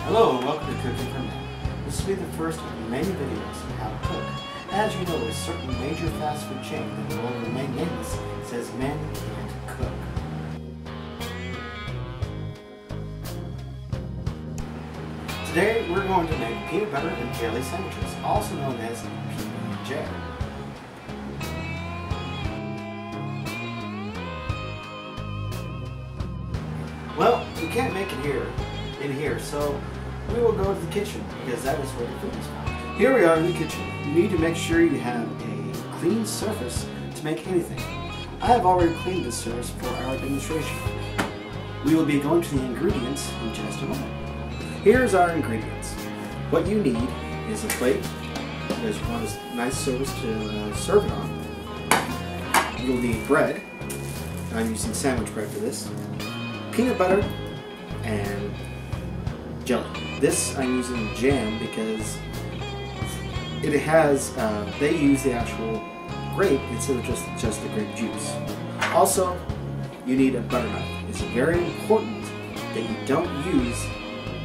Hello and welcome to Cooking for Men. This will be the first of many videos on how to cook. As you know, a certain major fast food chain that will remain nameless says men can't cook. Today we're going to make peanut butter and jelly sandwiches, also known as Pb&J. Well, we can't make it in here, so we will go to the kitchen because that is where the food is found. Here we are in the kitchen. You need to make sure you have a clean surface to make anything. I have already cleaned this surface for our demonstration. We will be going to the ingredients in just a moment. Here's our ingredients. What you need is a plate. There's one nice surface to serve it on. You'll need bread. I'm using sandwich bread for this. Peanut butter and jelly. This I'm using jam because it has, they use the actual grape instead of just the grape juice. Also, you need a butter knife. It's very important that you don't use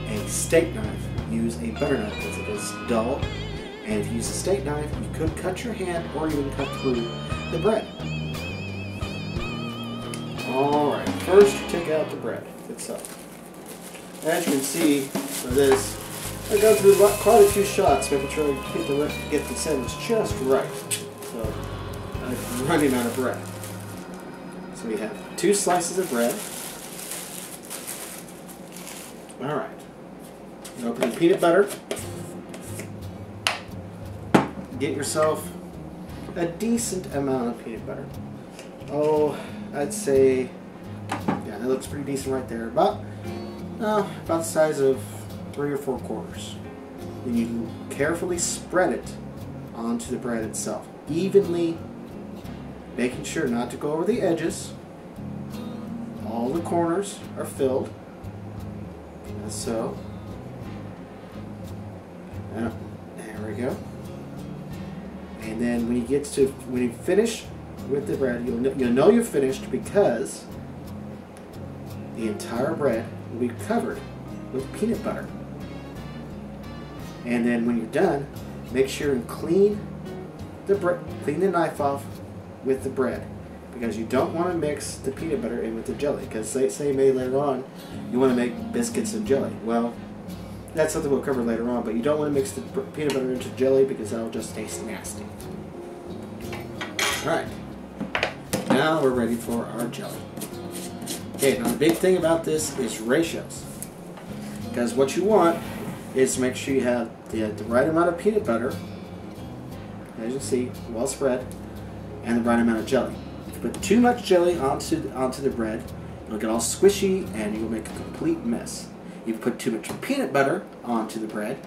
a steak knife. Use a butter knife because it is dull, and if you use a steak knife, you could cut your hand or even cut through the bread. Alright, first take out the bread itself. As you can see for this, I go through quite a few shots making sure I get the sandwich just right. So I'm running out of bread. So we have 2 slices of bread. Alright. Open the peanut butter. Get yourself a decent amount of peanut butter. Oh, I'd say, yeah, that looks pretty decent right there. About the size of 3 or 4 quarters. Then you carefully spread it onto the bread itself, evenly, making sure not to go over the edges. All the corners are filled, as so. There we go. And then when you finish with the bread, you'll know you're finished because the entire bread will be covered with peanut butter. And then when you're done, make sure and clean the knife off with the bread, because you don't want to mix the peanut butter in with the jelly, because say maybe later on you want to make biscuits and jelly. Well, that's something we'll cover later on, but you don't want to mix the peanut butter into jelly because that'll just taste nasty. Alright, now we're ready for our jelly. Okay, now the big thing about this is ratios, because what you want is to make sure you have the right amount of peanut butter, as you can see, well spread, and the right amount of jelly. If you put too much jelly onto the bread, it'll get all squishy and you'll make a complete mess. If you put too much peanut butter onto the bread,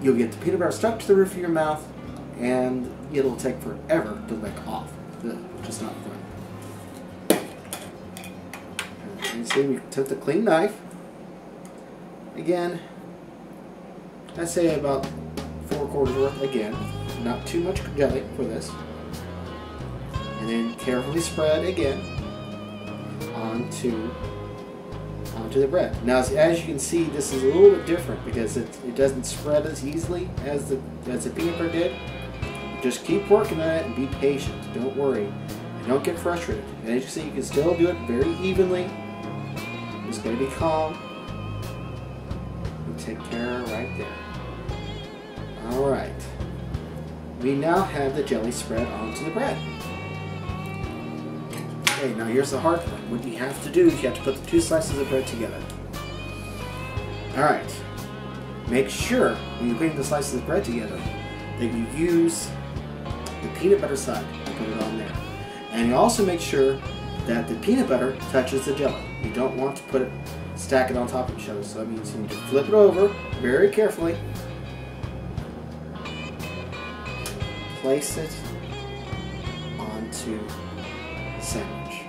you'll get the peanut butter stuck to the roof of your mouth and it'll take forever to lick off, which is not fun. You see, we took the clean knife. Again, I'd say about 4 quarters worth again. Not too much jelly for this. And then carefully spread again onto the bread. Now, as you can see, this is a little bit different because it doesn't spread as easily as the peanut butter did. Just keep working on it and be patient. Don't worry. And don't get frustrated. And as you see, you can still do it very evenly. Just gotta be calm. And take care right there. Alright. We now have the jelly spread onto the bread. Okay, now here's the hard part. What you have to do is you have to put the 2 slices of bread together. Alright. Make sure when you're putting the slices of bread together that you use the peanut butter side and put it on there. And you also make sure that the peanut butter touches the jelly. You don't want to stack it on top of each other. So that means you need to flip it over very carefully. Place it onto the sandwich.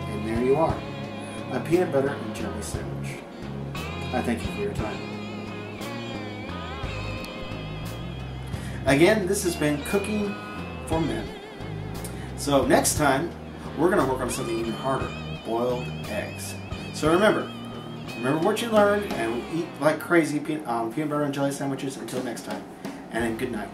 And there you are. A peanut butter and jelly sandwich. I thank you for your time. Again, this has been Cooking for Men. So next time, we're going to work on something even harder. Boiled eggs. So remember, Remember what you learned and eat like crazy peanut butter and jelly sandwiches. Until next time. And then good night.